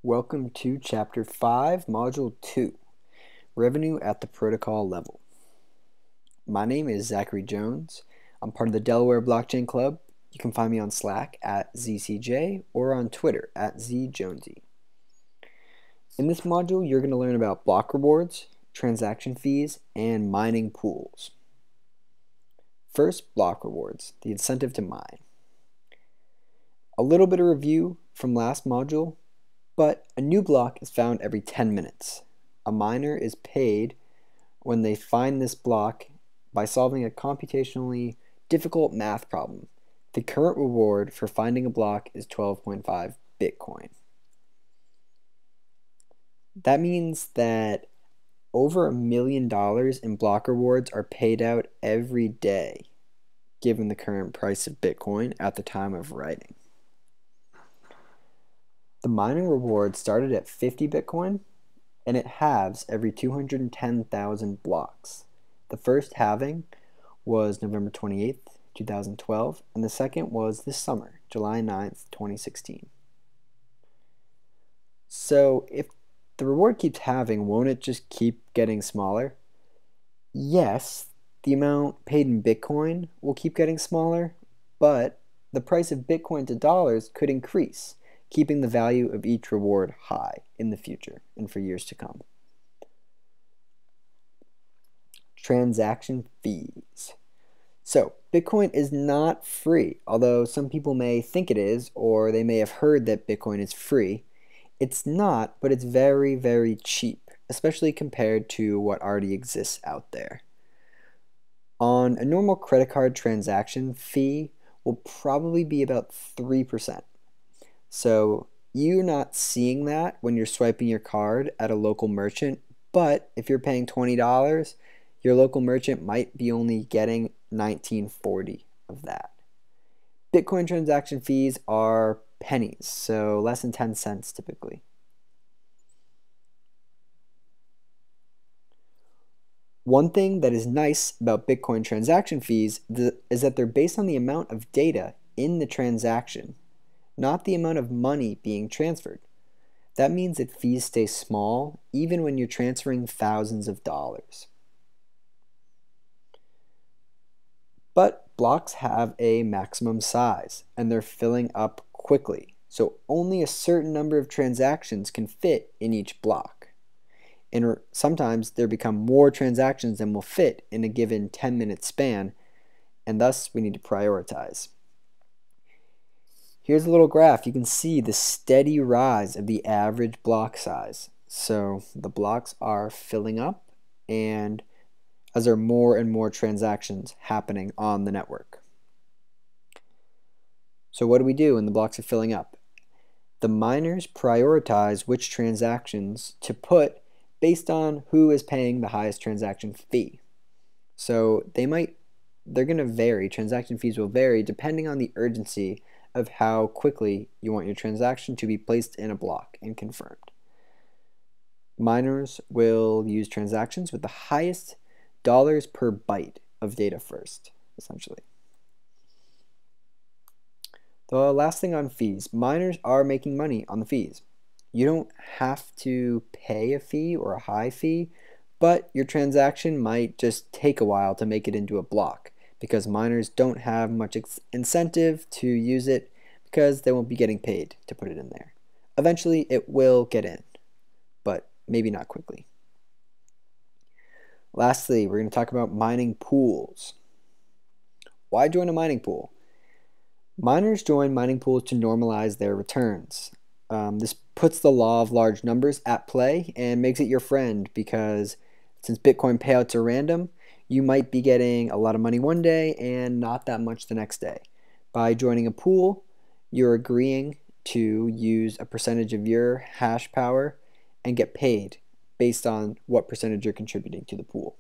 Welcome to Chapter 5, Module 2, Revenue at the Protocol Level. My name is Zachary Jones. I'm part of the Delaware Blockchain Club. You can find me on Slack at ZCJ or on Twitter at ZJonesy. In this module, you're going to learn about block rewards, transaction fees, and mining pools. First, block rewards, the incentive to mine. A little bit of review from last module. But a new block is found every 10 minutes. A miner is paid when they find this block by solving a computationally difficult math problem. The current reward for finding a block is 12.5 Bitcoin. That means that over $1 million in block rewards are paid out every day, given the current price of Bitcoin at the time of writing. The mining reward started at 50 Bitcoin, and it halves every 210,000 blocks. The first halving was November 28th, 2012, and the second was this summer, July 9th, 2016. So if the reward keeps halving, won't it just keep getting smaller? Yes, the amount paid in Bitcoin will keep getting smaller, but the price of Bitcoin to dollars could increase, keeping the value of each reward high in the future and for years to come. Transaction fees. So, Bitcoin is not free, although some people may think it is, or they may have heard that Bitcoin is free. It's not, but it's very, very cheap, especially compared to what already exists out there. On a normal credit card transaction fee will probably be about 3%. So you're not seeing that when you're swiping your card at a local merchant, but if you're paying $20, your local merchant might be only getting $19.40 of that. Bitcoin transaction fees are pennies, so less than 10 cents typically. One thing that is nice about Bitcoin transaction fees is that they're based on the amount of data in the transaction, not the amount of money being transferred. That means that fees stay small even when you're transferring thousands of dollars. But blocks have a maximum size and they're filling up quickly, so only a certain number of transactions can fit in each block. And sometimes there become more transactions than will fit in a given 10-minute span, and thus we need to prioritize. Here's a little graph. You can see the steady rise of the average block size. So the blocks are filling up, and as there are more and more transactions happening on the network. So what do we do when the blocks are filling up? The miners prioritize which transactions to put based on who is paying the highest transaction fee. So they're going to vary. Transaction fees will vary depending on the urgency of how quickly you want your transaction to be placed in a block and confirmed. Miners will use transactions with the highest dollars per byte of data first, essentially. The last thing on fees, miners are making money on the fees. You don't have to pay a fee or a high fee, but your transaction might just take a while to make it into a block, because miners don't have much incentive to use it because they won't be getting paid to put it in there. Eventually it will get in, but maybe not quickly. Lastly, we're going to talk about mining pools. Why join a mining pool? Miners join mining pools to normalize their returns. This puts the law of large numbers at play and makes it your friend, because since Bitcoin payouts are random, you might be getting a lot of money one day and not that much the next day. By joining a pool, you're agreeing to use a percentage of your hash power and get paid based on what percentage you're contributing to the pool.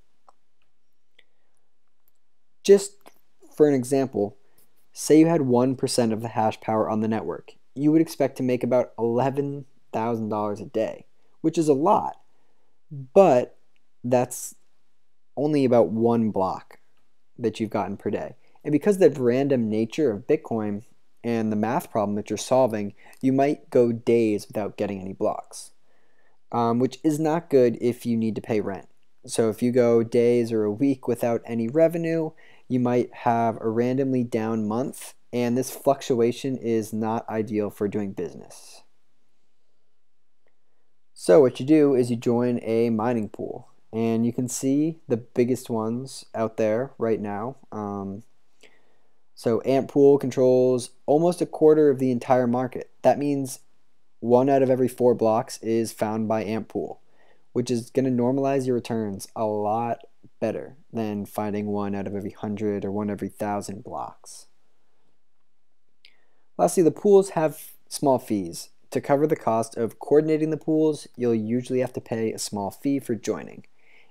Just for an example, say you had 1% of the hash power on the network. You would expect to make about $11,000 a day, which is a lot, but that's only about one block that you've gotten per day. And because of the random nature of Bitcoin, and the math problem that you're solving, you might go days without getting any blocks, which is not good if you need to pay rent. So if you go days or a week without any revenue, you might have a randomly down month, and this fluctuation is not ideal for doing business. So what you do is you join a mining pool, and you can see the biggest ones out there right now. So Ant Pool controls almost a quarter of the entire market. That means 1 out of every 4 blocks is found by Ant Pool, which is going to normalize your returns a lot better than finding 1 out of every 100 or 1 every 1,000 blocks. Lastly, the pools have small fees. To cover the cost of coordinating the pools, you'll usually have to pay a small fee for joining,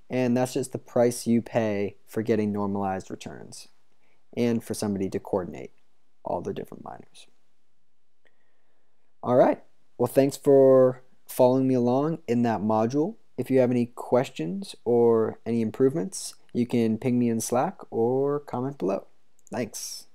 and that's just the price you pay for getting normalized returns and for somebody to coordinate all the different miners. All right, well, thanks for following me along in that module. If you have any questions or any improvements, you can ping me in Slack or comment below. Thanks.